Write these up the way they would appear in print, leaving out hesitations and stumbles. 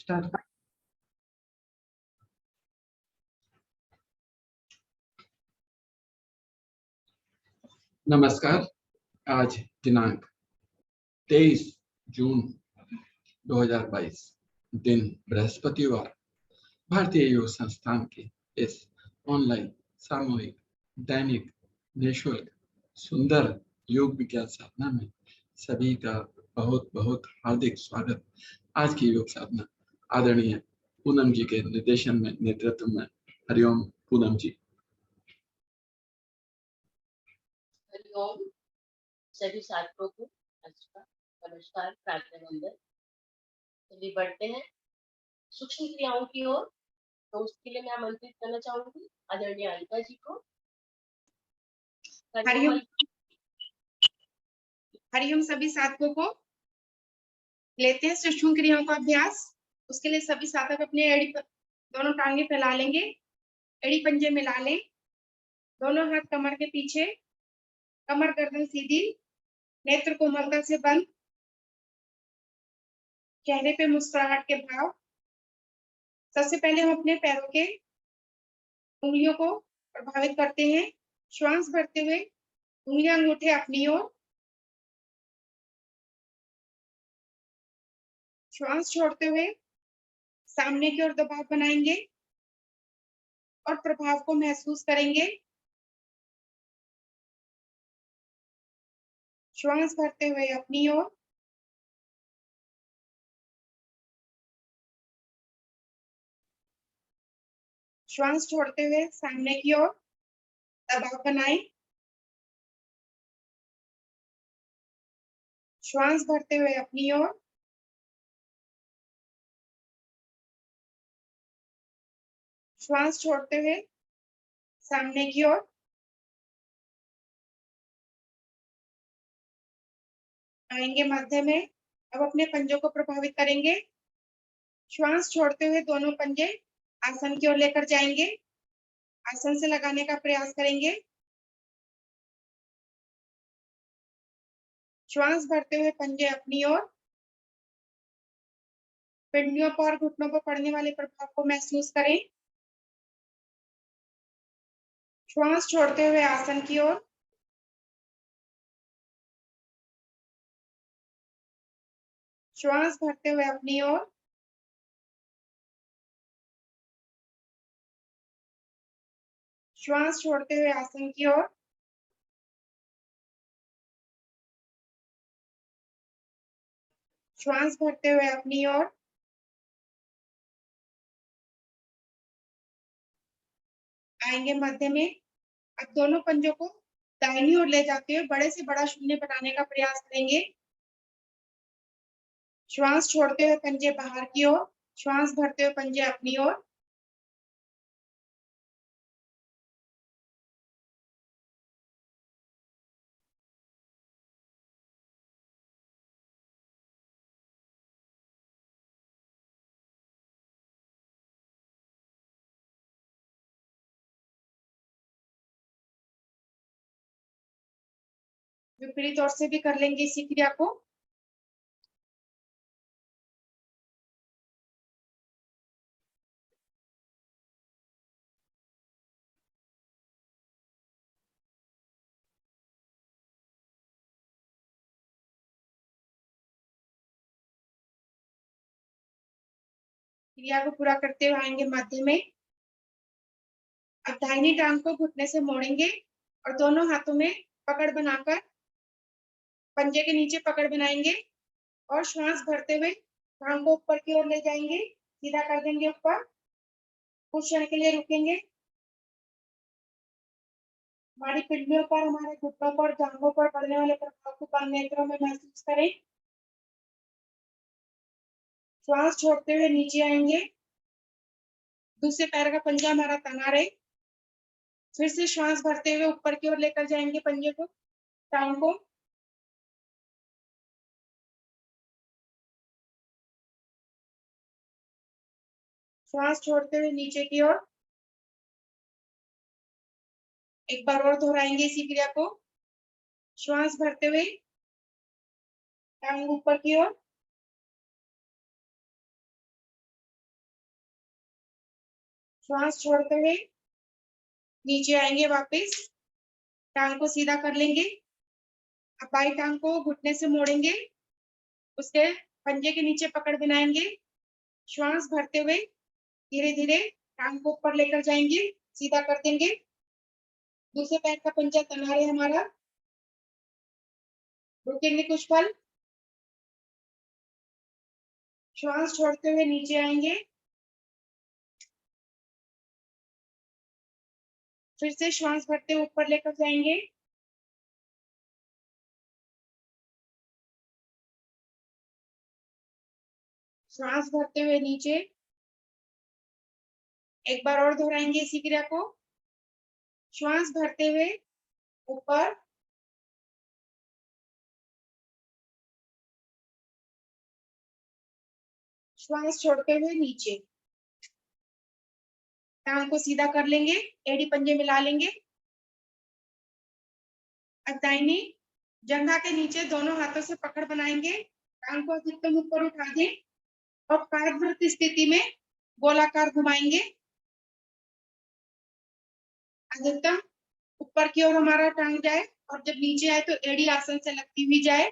Start. नमस्कार। आज दिनांक 23 जून 2022, दिन बृहस्पतिवार, भारतीय योग संस्थान के इस ऑनलाइन सामूहिक दैनिक निःशुल्क सुंदर योग विज्ञान साधना में सभी का बहुत बहुत हार्दिक स्वागत। आज की योग साधना आदरणीय पूनम जी के निर्देशन में, नेतृत्व में। हरिओम पूनम जी। हरिओम सभी साथियों को नमस्कार, प्रार्थना वंदन। चलिए बढ़ते हैं सूक्ष्म क्रियाओं की ओर। तो उसके लिए मैं आमंत्रित करना चाहूंगी आदरणीय अनिता जी को। हरिओम। हरिओम सभी साथियों को। लेते हैं सूक्ष्म क्रियाओं का अभ्यास। उसके लिए सभी साधक अपने एड़ी पर दोनों टांगे फैला लेंगे, एड़ी पंजे मिला लें, दोनों हाथ कमर के पीछे, कमर गर्दन सीधी, नेत्र कोमलता से बंद, चेहरे पे मुस्कुराहट के भाव। सबसे पहले हम अपने पैरों के उंगलियों को प्रभावित करते हैं। श्वास भरते हुए उंगलियां अंगूठे अपनी ओर, श्वास छोड़ते हुए सामने की ओर दबाव बनाएंगे और प्रभाव को महसूस करेंगे। श्वास भरते हुए अपनी ओर, श्वास छोड़ते हुए सामने की ओर दबाव बनाएं। श्वास भरते हुए अपनी ओर, श्वास छोड़ते हुए सामने की ओर। आएंगे मध्य में। अब अपने पंजों को प्रभावित करेंगे। श्वास छोड़ते हुए दोनों पंजे आसन की ओर लेकर जाएंगे। आसन से लगाने का प्रयास करेंगे। श्वास भरते हुए पंजे अपनी ओर, पिंडलियों पर और घुटनों पर पड़ने वाले प्रभाव को महसूस करें। श्वास छोड़ते हुए आसन की ओर, श्वास भरते हुए अपनी ओर, श्वास छोड़ते हुए आसन की ओर। श्वास भरते हुए अपनी ओर, आएंगे मध्य में। अब दोनों पंजों को दाहिनी ओर ले जाते हुए बड़े से बड़ा शून्य बनाने का प्रयास करेंगे। श्वास छोड़ते हुए पंजे बाहर की ओर, श्वास भरते हुए पंजे अपनी ओर। विपरीत ओर से भी कर लेंगे इसी क्रिया को। क्रिया को पूरा करते हुए आएंगे मध्य में। अब दाहिनी टांग को घुटने से मोड़ेंगे और दोनों हाथों में पकड़ बनाकर पंजे के नीचे पकड़ बनाएंगे और श्वास भरते हुए टांग को ऊपर की ओर ले जाएंगे, सीधा कर देंगे ऊपर। कुछ क्षण के लिए रुकेंगे। हमारी पिंडलियों पर, हमारे घुटनों पर, जांघों पर पड़ने वाले प्रभाव को बंद नेत्रों में महसूस करें। श्वास छोड़ते हुए नीचे आएंगे। दूसरे पैर का पंजा हमारा तना रहे। फिर से श्वास भरते हुए ऊपर की ओर लेकर जाएंगे पंजे को, टांग को। श्वास छोड़ते हुए नीचे की ओर। एक बार और दोहराएंगे इसी क्रिया को। श्वास भरते हुए टांग ऊपर की ओर, श्वास छोड़ते हुए नीचे आएंगे वापस, टांग को सीधा कर लेंगे। अब बाई टांग को घुटने से मोड़ेंगे, उसके पंजे के नीचे पकड़ बनाएंगे। श्वास भरते हुए धीरे धीरे टांग को ऊपर लेकर जाएंगे, सीधा कर देंगे। दूसरे पैर का पंजा तना रहे हमारा। रुकेंगे कुछ पल। श्वास छोड़ते हुए नीचे आएंगे, फिर से श्वास भरते हुए ऊपर लेकर जाएंगे। श्वास भरते हुए नीचे। एक बार और दोहराएंगे इसी क्रिया को। श्वास भरते हुए ऊपर, श्वास छोड़ते हुए नीचे। टांग को सीधा कर लेंगे, एड़ी पंजे मिला लेंगे। अब दाहिनी जंघा के नीचे दोनों हाथों से पकड़ बनाएंगे। टांग को अधिकतम ऊपर उठा दें और पादवृत्त स्थिति में गोलाकार घुमाएंगे। अधिकतम ऊपर की ओर हमारा टांग जाए और जब नीचे आए तो एड़ी आसन से लगती हुई जाए।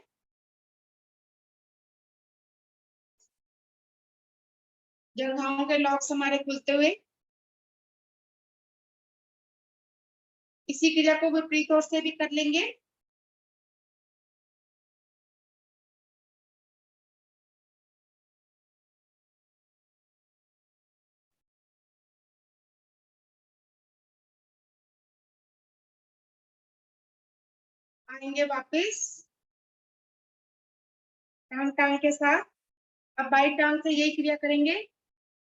जंघाओं के लॉक्स हमारे खुलते हुए। इसी क्रिया को विपरीत ओर से भी कर लेंगे। आएंगे वापस टांग टांग के साथ। अब बाई टांग से यही क्रिया करेंगे।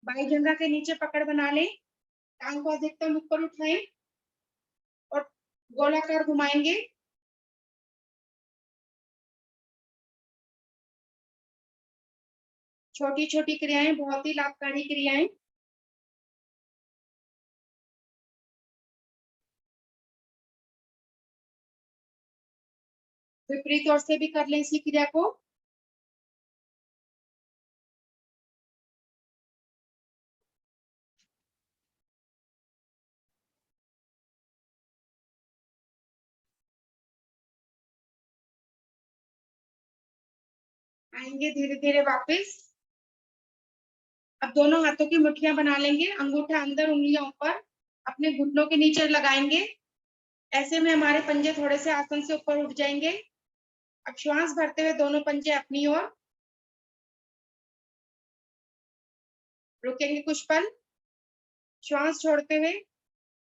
बाई जंघा के नीचे पकड़ बना लें, टांग को अधिकतम ऊपर उठाएं और गोलाकार घुमाएंगे। छोटी छोटी क्रियाएं, बहुत ही लाभकारी क्रियाएं। विपरीत ओर से भी कर लें इसी क्रिया को। आएंगे धीरे धीरे वापस। अब दोनों हाथों की मुट्ठियां बना लेंगे, अंगूठा अंदर, उंगलियां ऊपर, अपने घुटनों के नीचे लगाएंगे। ऐसे में हमारे पंजे थोड़े से आसन से ऊपर उठ जाएंगे। अब श्वास भरते हुए दोनों पंजे अपनी ओर। रुकेंगे कुछ पल। श्वास छोड़ते हुए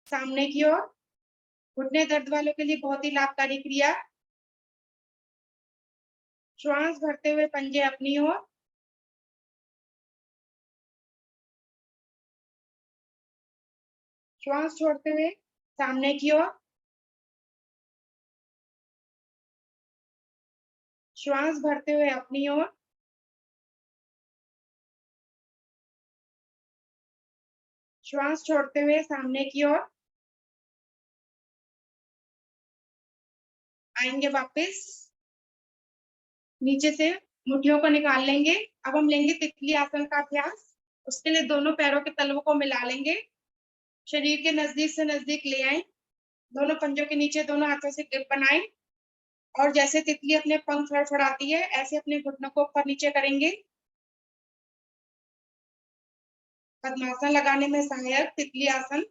सामने की ओर। घुटने दर्द वालों के लिए बहुत ही लाभकारी क्रिया। श्वास भरते हुए पंजे अपनी ओर। श्वास छोड़ते हुए सामने की ओर। श्वास भरते हुए अपनी ओर। श्वास छोड़ते हुए सामने की ओर। आएंगे वापस, नीचे से मुट्ठियों को निकाल लेंगे। अब हम लेंगे तितली आसन का अभ्यास। उसके लिए दोनों पैरों के तलवों को मिला लेंगे, शरीर के नजदीक से नजदीक ले आए। दोनों पंजों के नीचे दोनों हाथों से ग्रिप बनाएं और जैसे तितली अपने पंख फड़फड़ाती है ऐसे अपने घुटनों को ऊपर नीचे करेंगे। पद्मासन लगाने में सहायक तितली आसन।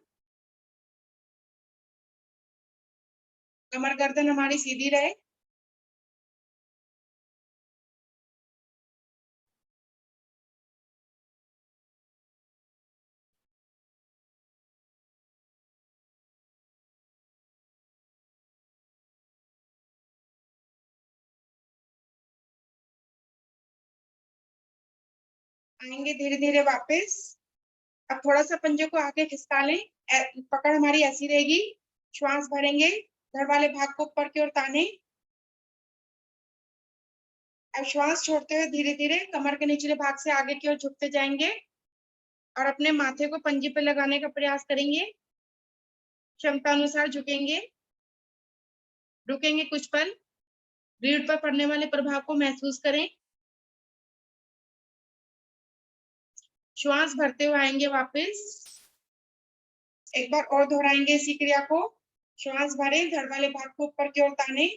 कमर गर्दन हमारी सीधी रहे। आएंगे धीरे धीरे वापस। अब थोड़ा सा पंजे को आगे खिसका लें, पकड़ हमारी ऐसी रहेगी। श्वास भरेंगे, धड़ वाले भाग को ऊपर की ओर ताने। अब श्वास छोड़ते हुए धीरे धीरे कमर के निचले भाग से आगे की ओर झुकते जाएंगे और अपने माथे को पंजे पे लगाने का प्रयास करेंगे। क्षमता अनुसार झुकेंगे। रुकेंगे कुछ पल, रीढ़ पर पड़ने वाले प्रभाव को महसूस करें। श्वास भरते हुए आएंगे वापस। एक बार और दोहराएंगे इसी क्रिया को। श्वास भरें, धड़ वाले भाग को ऊपर की ओर ताने।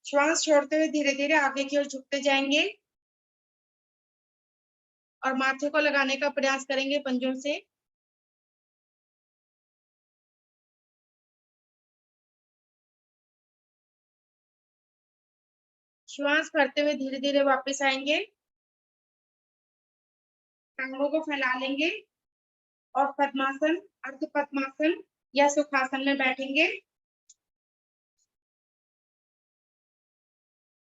श्वास छोड़ते हुए धीरे धीरे आगे की ओर झुकते जाएंगे और माथे को लगाने का प्रयास करेंगे पंजों से। श्वास भरते हुए धीरे धीरे वापस आएंगे, टांगों को फैला लेंगे और पद्मासन, अर्ध पद्मासन या सुखासन में बैठेंगे।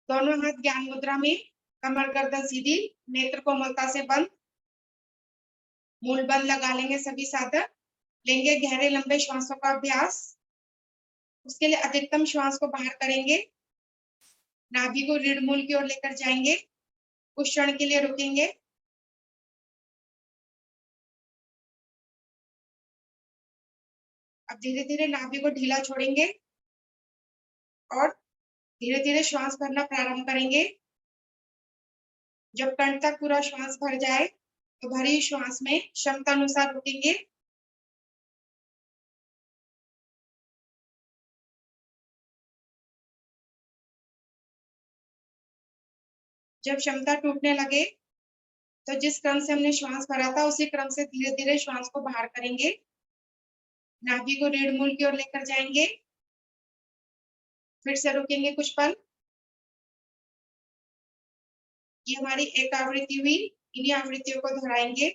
दोनों हाथ ज्ञान मुद्रा में, कमर गर्दन सीधी, नेत्र कोमलता से बंद, मूल बंद लगा लेंगे सभी साधक। लेंगे गहरे लंबे श्वासों का अभ्यास। उसके लिए अधिकतम श्वास को बाहर करेंगे, नाभि को रीढ़ मूल की ओर लेकर जाएंगे। कुछ क्षण के लिए रुकेंगे। अब धीरे धीरे नाभि को ढीला छोड़ेंगे और धीरे धीरे श्वास भरना प्रारंभ करेंगे। जब कंठ तक पूरा श्वास भर जाए तो भरी श्वास में क्षमता अनुसार रुकेंगे। जब क्षमता टूटने लगे तो जिस क्रम से हमने श्वास भरा था उसी क्रम से धीरे धीरे श्वास को बाहर करेंगे। नाभि को रीढ़ मूल की ओर लेकर जाएंगे। फिर से रुकेंगे कुछ पल। ये हमारी एक आवृत्ति हुई, इन्हीं आवृत्तियों को दोहराएंगे।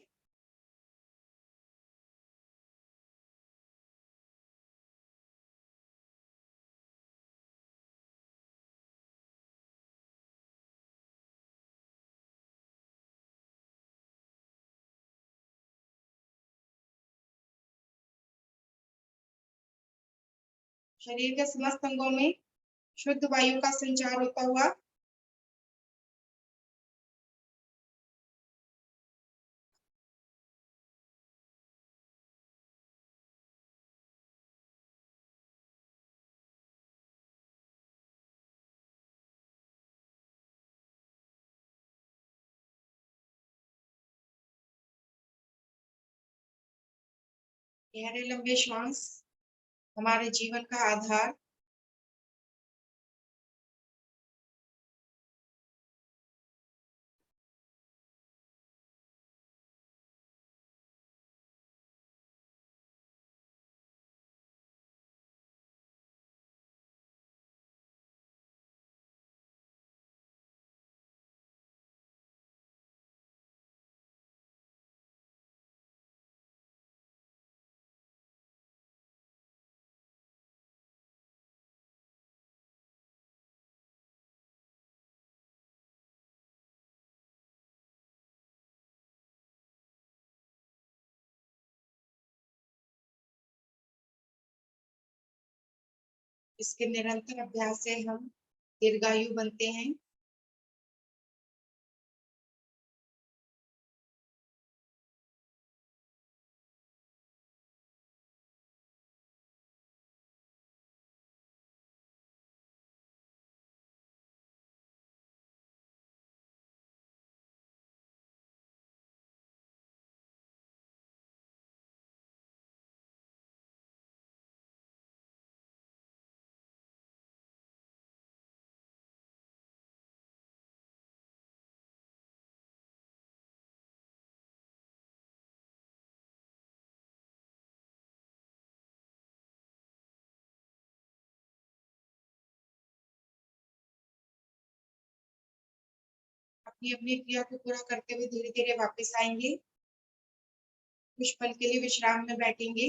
शरीर के समस्त अंगों में शुद्ध वायु का संचार होता हुआ गहरे लंबे श्वास हमारे जीवन का आधार। इसके निरंतर अभ्यास से हम दीर्घायु बनते हैं। अपनी अपनी क्रिया को पूरा करते हुए धीरे धीरे वापस आएंगे। कुछ पल के लिए विश्राम में बैठेंगे।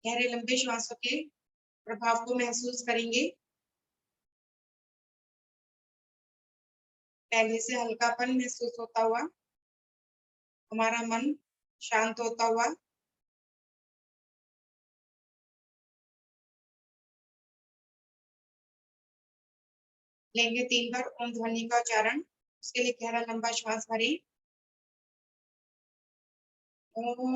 गहरे लंबे श्वासों के प्रभाव को महसूस करेंगे। पहले से हल्कापन महसूस होता हुआ, हमारा मन शांत होता हुआ। लेंगे 3 बार ओम ध्वनि का उच्चारण। उसके लिए गहरा लंबा श्वास भरें। ओम।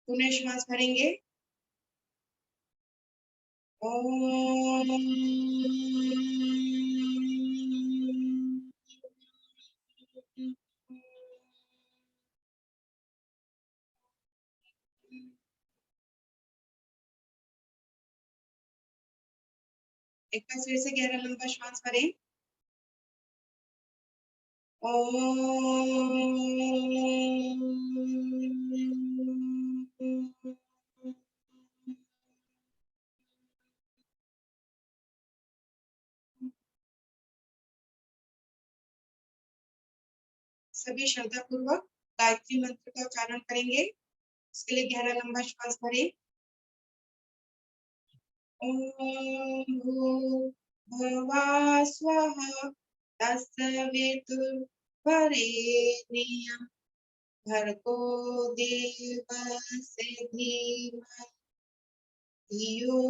पुनः श्वास भरेंगे। ओम। एक बार फिर से गहरा लंबा श्वास भरें। सभी श्रद्धा पूर्वक गायत्री मंत्र का उच्चारण करेंगे। इसके लिए गहरा लंबा श्वास भरें। ओम भूर्भुवः स्वः तत्सवितुर्वरेण्यं भर्गो देवस्य धीमहि धियो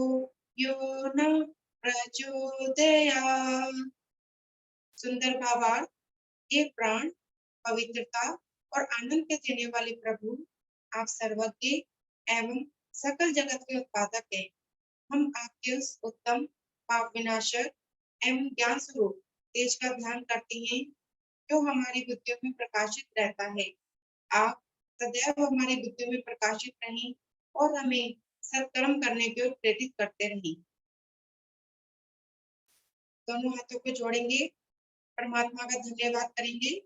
यो न प्रचोदयात्। सुंदर भावार्थ। ये प्राण पवित्रता और आनंद के देने वाले प्रभु, आप सर्वज्ञ एवं सकल जगत के उत्पादक हैं। हम आपके उस उत्तम पाप विनाशक एवं ज्ञान स्वरूप तेज का ध्यान करते हैं जो हमारी बुद्धियों में प्रकाशित रहता है। आप सदैव हमारी बुद्धियों में प्रकाशित रहें और हमें सत्कर्म करने की ओर प्रेरित करते रहें। दोनों हाथों को जोड़ेंगे, परमात्मा का धन्यवाद करेंगे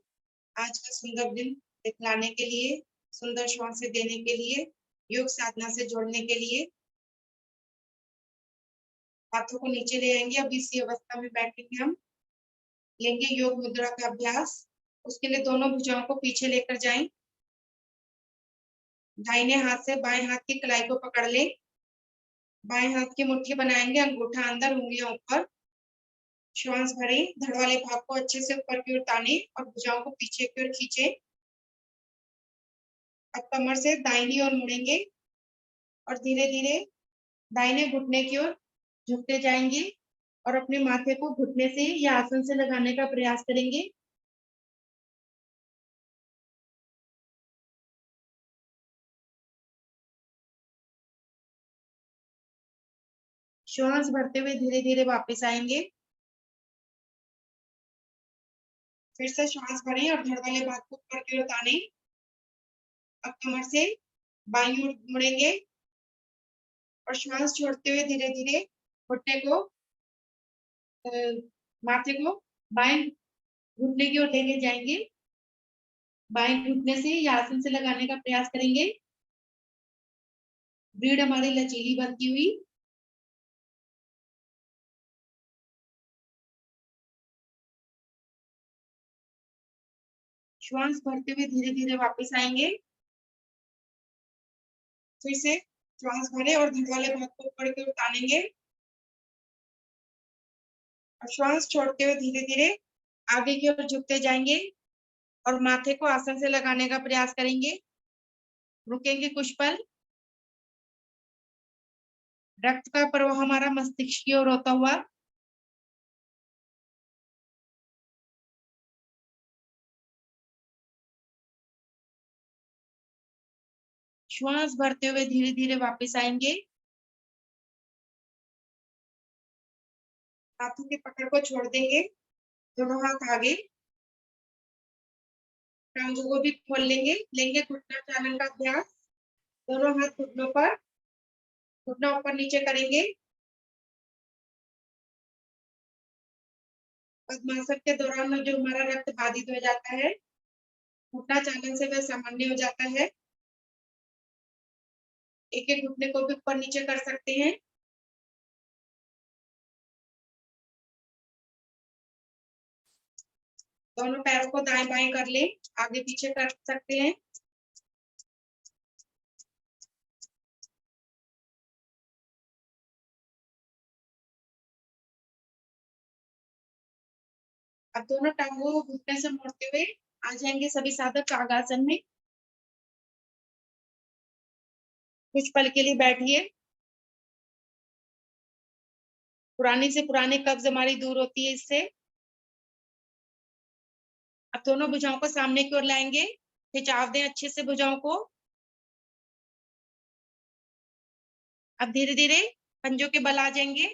आज का सुंदर दिन दिखलाने के लिए, सुंदर श्वास देने के लिए, योग साधना से जोड़ने के लिए। हाथों को नीचे ले आएंगे। अब इसी अवस्था में बैठेंगे हम। लेंगे योग मुद्रा का अभ्यास। उसके लिए दोनों भुजाओं को पीछे लेकर जाएं। दाहिने हाथ से बाएं हाथ की कलाई को पकड़ लें। बाएं हाथ की मुट्ठी बनाएंगे, अंगूठा अंदर, उंगलियां ऊपर। श्वास भरें, धड़ वाले भाग को अच्छे से ऊपर की ओर ताने और भुजाओं को पीछे की ओर खींचे। अब कमर से दाहिनी ओर मुड़ेंगे और धीरे धीरे दाहिने घुटने की ओर झुकते जाएंगे और अपने माथे को घुटने से या आसन से लगाने का प्रयास करेंगे। श्वास भरते हुए धीरे धीरे वापस आएंगे। फिर से श्वास भरें और धड़ वाले भाग को ऊपर की ओर ताने। अब कमर से बाईं ओर मुड़ेंगे और श्वास छोड़ते हुए धीरे धीरे घुटने को माथे को बाएं घुटने की ओर लेके जाएंगे। बाएं घुटने से या आसन से लगाने का प्रयास करेंगे। रीढ़ हमारी लचीली बनती हुई। श्वास भरते हुए धीरे धीरे वापस आएंगे। फिर से श्वास भरे और धड़ वाले भाग को ऊपर की ओर तानेंगे और श्वास छोड़ते हुए धीरे धीरे आगे की ओर झुकते जाएंगे और माथे को आसन से लगाने का प्रयास करेंगे। रुकेंगे कुछ पल। रक्त का प्रवाह हमारा मस्तिष्क की ओर होता हुआ। श्वास भरते हुए धीरे धीरे वापस आएंगे। हाथों की पकड़ को छोड़ देंगे। दोनों हाथ आगे, टांगों को भी खोल लेंगे। लेंगे घुटना चालन का अभ्यास। दोनों हाथ घुटनों पर, घुटना ऊपर नीचे करेंगे। पद्मासन के दौरान जो हमारा रक्त बाधित हो जाता है, घुटना चालन से वह सामान्य हो जाता है। एक एक घुटने को भी ऊपर नीचे कर सकते हैं। दोनों पैरों को दाएं बाएं कर लें, आगे पीछे कर सकते हैं। अब दोनों टांगों को घुटने से मोड़ते हुए आ जाएंगे सभी साधक कागासन में। कुछ पल के लिए बैठिए। पुरानी से पुराने कब्ज हमारी दूर होती है इससे। अब दोनों भुजाओं को सामने की ओर लाएंगे। खिंचाव दें अच्छे से भुजाओं को। अब धीरे धीरे पंजों के बल आ जाएंगे।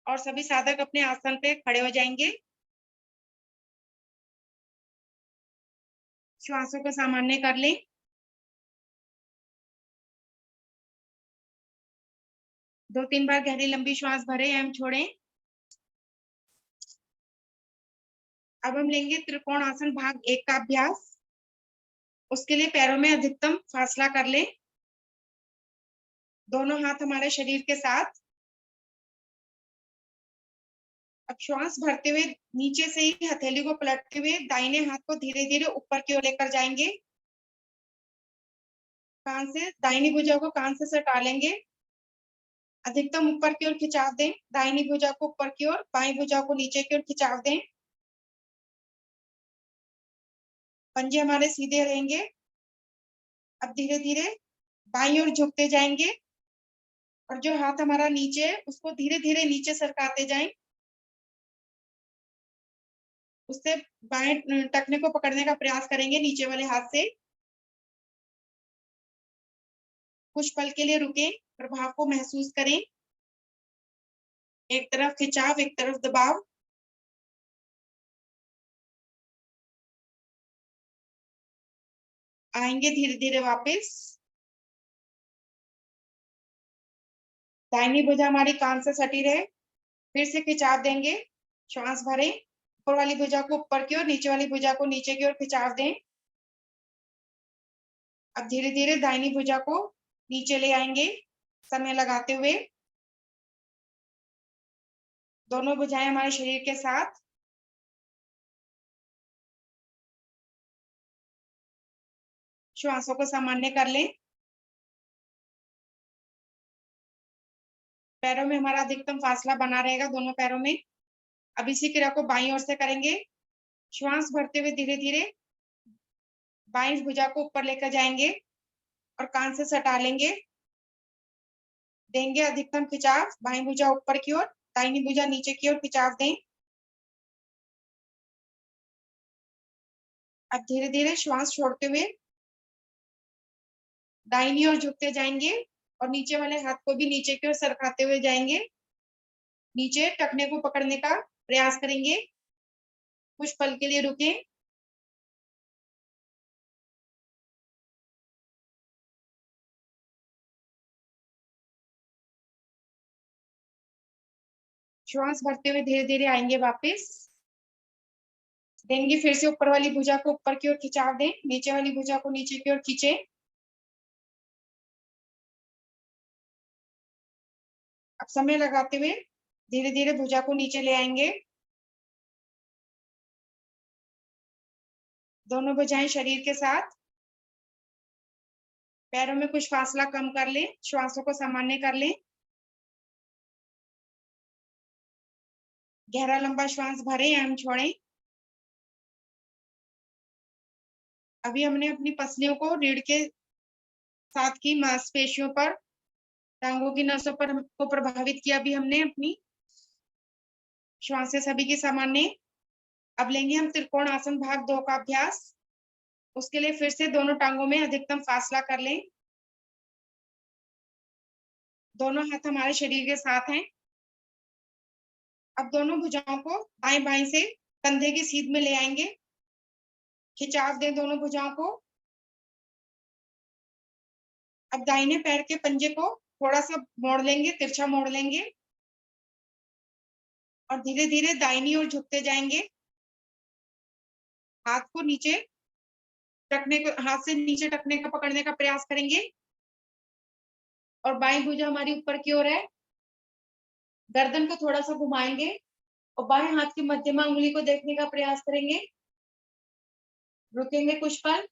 और सभी साधक अपने आसन पे खड़े हो जाएंगे। श्वासों को सामान्य कर लें। दो तीन बार गहरी लंबी श्वास भरें एवं छोड़ें। अब हम लेंगे त्रिकोण आसन भाग 1 का अभ्यास। उसके लिए पैरों में अधिकतम फासला कर लें। दोनों हाथ हमारे शरीर के साथ। अब श्वास भरते हुए नीचे से ही हथेली को पलटते हुए दाहिने हाथ को धीरे धीरे ऊपर की ओर लेकर जाएंगे। कान से दाहिनी भुजा को कान से सटा लेंगे। अधिकतम ऊपर की ओर खिंचाव दें। दाहिनी भुजा को ऊपर की ओर, बाईं भुजा को नीचे की ओर खिंचाव दें। पंजे हमारे सीधे रहेंगे। अब धीरे धीरे बाईं ओर झुकते जाएंगे और जो हाथ हमारा नीचे है उसको धीरे धीरे नीचे सरकाते जाएं। उससे बाएं टखने को पकड़ने का प्रयास करेंगे नीचे वाले हाथ से। कुछ पल के लिए रुकें, प्रभाव को महसूस करें। एक तरफ खिंचाव, एक तरफ दबाव। आएंगे धीरे धीरे वापस। दाहिनी भुजा हमारी कान से सटी रहे। फिर से खिंचाव देंगे। श्वास भरें। ऊपर वाली भुजा को ऊपर की ओर, नीचे वाली भुजा को नीचे की ओर खिंचाव दें। अब धीरे धीरे दाहिनी भुजा को नीचे ले आएंगे समय लगाते हुए। दोनों भुजाएं हमारे शरीर के साथ। श्वासों को सामान्य कर लें। पैरों में हमारा अधिकतम फासला बना रहेगा, दोनों पैरों में। अब इसी क्रिया को बाईं ओर से करेंगे। श्वास भरते हुए धीरे धीरे बाईं भुजा को ऊपर लेकर जाएंगे और कान से सटा लेंगे। देंगे अधिकतम खिंचाव। बाईं भुजा ऊपर की ओर, दाहिनी भुजा नीचे की ओर खिंचाव दें। अब धीरे धीरे श्वास छोड़ते हुए दाहिनी ओर झुकते जाएंगे और नीचे वाले हाथ को भी नीचे की ओर सरकाते हुए जाएंगे। नीचे टखने को पकड़ने का प्रयास करेंगे। कुछ पल के लिए रुकें। श्वास भरते हुए धीरे धीरे आएंगे वापस। देंगे फिर से ऊपर वाली भुजा को ऊपर की ओर खिंचाव दें। नीचे वाली भुजा को नीचे की ओर खींचे। अब समय लगाते हुए धीरे धीरे भुजा को नीचे ले आएंगे। दोनों भुजाएं शरीर के साथ। पैरों में कुछ फासला कम कर लें। श्वासों को सामान्य कर लें। गहरा लंबा श्वास भरें एवं छोड़ें। अभी हमने अपनी पसलियों को रीढ़ के साथ की मांसपेशियों पर, टांगों की नसों पर को प्रभावित किया। अभी हमने अपनी श्वास से सभी की सामान्य। अब लेंगे हम त्रिकोण आसन भाग 2 का अभ्यास। उसके लिए फिर से दोनों टांगों में अधिकतम फासला कर लें। दोनों हाथ हमारे शरीर के साथ हैं। अब दोनों भुजाओं को दाएं बाएं से कंधे की सीध में ले आएंगे। खिंचाव दें दोनों भुजाओं को। अब दाहिने पैर के पंजे को थोड़ा सा मोड़ लेंगे, तिरछा मोड़ लेंगे और धीरे धीरे दाहिनी ओर झुकते जाएंगे। हाथ को नीचे टखने को, हाथ से नीचे टखने का पकड़ने का प्रयास करेंगे और बाईं भुजा हमारी ऊपर की ओर है। गर्दन को थोड़ा सा घुमाएंगे और बाएं हाथ की मध्यमा उंगली को देखने का प्रयास करेंगे। रुकेंगे कुछ पल।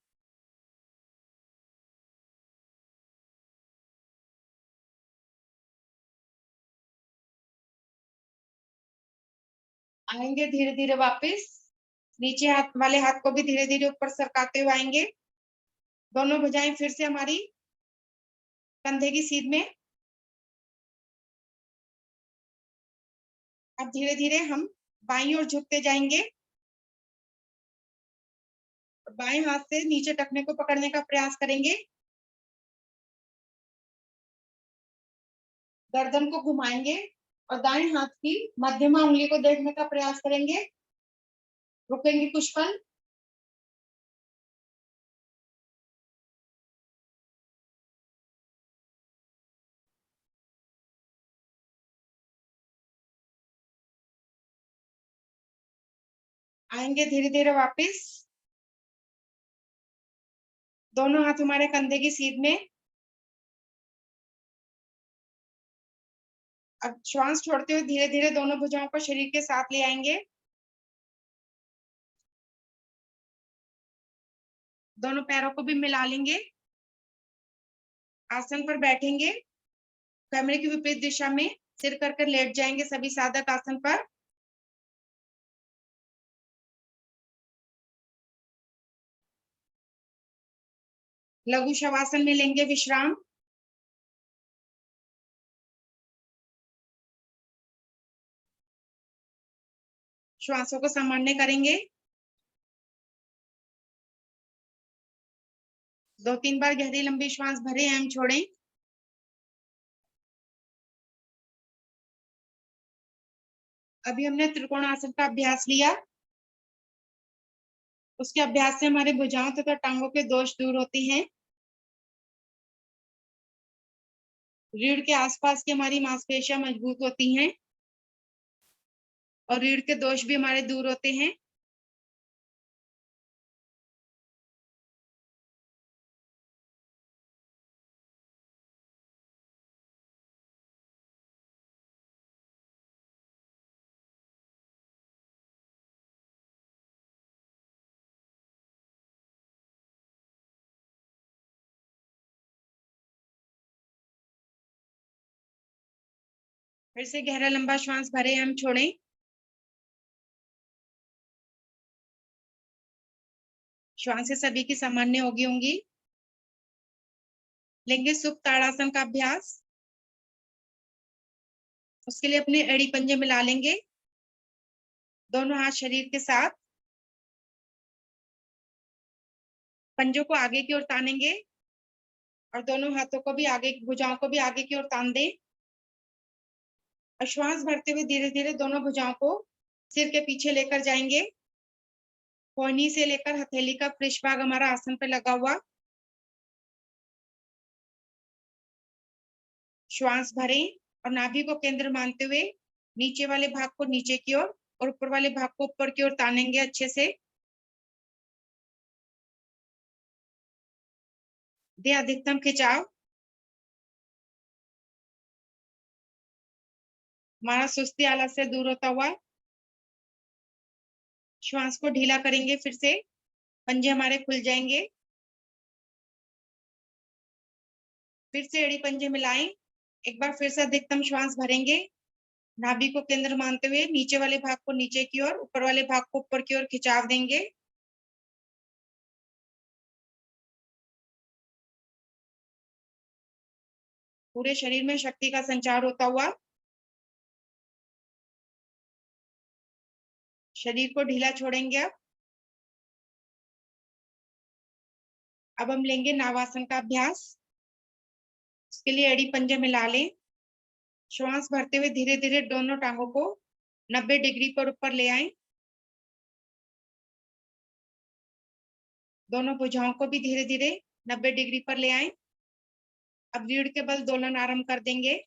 आएंगे धीरे धीरे वापस। नीचे हाथ वाले हाथ को भी धीरे धीरे ऊपर सरकाते हुए आएंगे। दोनों भुजाएं फिर से हमारी कंधे की सीध में। अब धीरे धीरे हम बाईं ओर झुकते जाएंगे बाएं हाथ से नीचे टखने को पकड़ने का प्रयास करेंगे। गर्दन को घुमाएंगे और दाएं हाथ की मध्यमा उंगली को देखने का प्रयास करेंगे। रुकेंगे कुछ पल। आएंगे धीरे धीरे वापस। दोनों हाथ हमारे कंधे की सीध में। अब श्वास छोड़ते हुए धीरे धीरे दोनों भुजाओं को शरीर के साथ ले आएंगे। दोनों पैरों को भी मिला लेंगे। आसन पर बैठेंगे। कैमरे की विपरीत दिशा में सिर कर कर लेट जाएंगे सभी साधक आसन पर। लघु शवासन में लेंगे विश्राम। श्वासों को सामान्य करेंगे। 2-3 बार गहरी लंबी श्वास भरें एवं छोड़ें। अभी हमने त्रिकोण आसन का अभ्यास लिया। उसके अभ्यास से हमारे भुजाओं तथा टांगों के दोष दूर होते हैं। रीढ़ के आसपास की हमारी मांसपेशियां मजबूत होती हैं और रीढ़ के दोष भी हमारे दूर होते हैं। फिर से गहरा लंबा श्वास भरें एवं छोड़ें। श्वासें सभी की सामान्य होंगी। लेंगे सुप्त ताड़ासन का अभ्यास। उसके लिए अपने एड़ी पंजे मिला लेंगे। दोनों हाथ शरीर के साथ। पंजों को आगे की ओर तानेंगे और दोनों हाथों को भी आगे, भुजाओं को भी आगे की ओर तान दें। और श्वास भरते हुए धीरे धीरे दोनों भुजाओं को सिर के पीछे लेकर जाएंगे। कोहनी से लेकर हथेली का पृष्ठभाग हमारा आसन पर लगा हुआ। श्वास भरें और नाभि को केंद्र मानते हुए नीचे वाले भाग को नीचे की ओर और ऊपर वाले भाग को ऊपर की ओर तानेंगे अच्छे से। दे अधिकतम खिंचाव। हमारा सुस्ती आलस्य से दूर होता हुआ। श्वास को ढीला करेंगे। फिर से पंजे हमारे खुल जाएंगे। फिर से एड़ी पंजे मिलाएं। एक बार फिर से अधिकतम श्वास भरेंगे। नाभि को केंद्र मानते हुए नीचे वाले भाग को नीचे की ओर, ऊपर वाले भाग को ऊपर की ओर खिंचाव देंगे। पूरे शरीर में शक्ति का संचार होता हुआ। शरीर को ढीला छोड़ेंगे। अब हम लेंगे नावासन का अभ्यास। उसके लिए एड़ी पंजे मिला लें। श्वास भरते हुए धीरे धीरे दोनों टांगों को 90 डिग्री पर ऊपर ले आएं। दोनों भुजाओं को भी धीरे धीरे 90 डिग्री पर ले आएं। अब रीढ़ के बल दोलन आरंभ कर देंगे।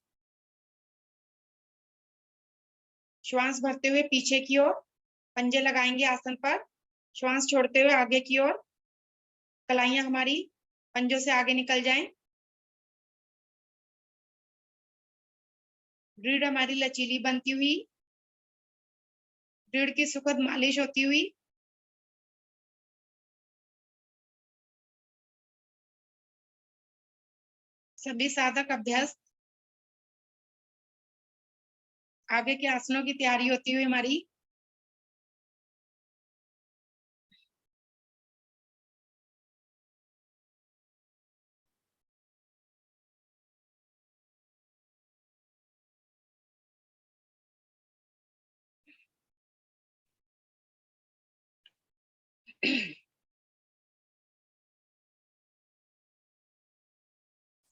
श्वास भरते हुए पीछे की ओर पंजे लगाएंगे आसन पर। श्वास छोड़ते हुए आगे की ओर। कलाइयां हमारी पंजों से आगे निकल जाएं। रीढ़ हमारी लचीली बनती हुई, रीढ़ की सुखद मालिश होती हुई। सभी साधक अभ्यास आगे के आसनों की तैयारी होती हुई हमारी।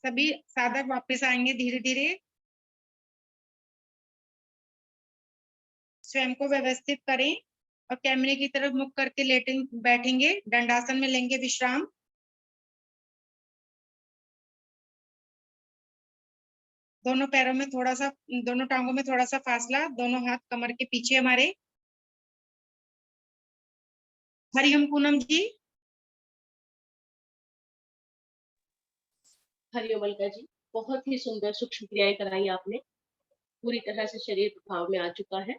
सभी साधक वापस आएंगे धीरे धीरे। स्वयं को व्यवस्थित करें और कैमरे की तरफ मुख करके बैठेंगे, दंडासन में लेंगे विश्राम। दोनों पैरों में थोड़ा सा, दोनों टांगों में थोड़ा सा फासला, दोनों हाथ कमर के पीछे हमारे। हरिओम पूनम जी। हरिओम अलका जी, बहुत ही सुंदर सूक्ष्म क्रियाएं कराई आपने। पूरी तरह से शरीर प्रभाव में आ चुका है।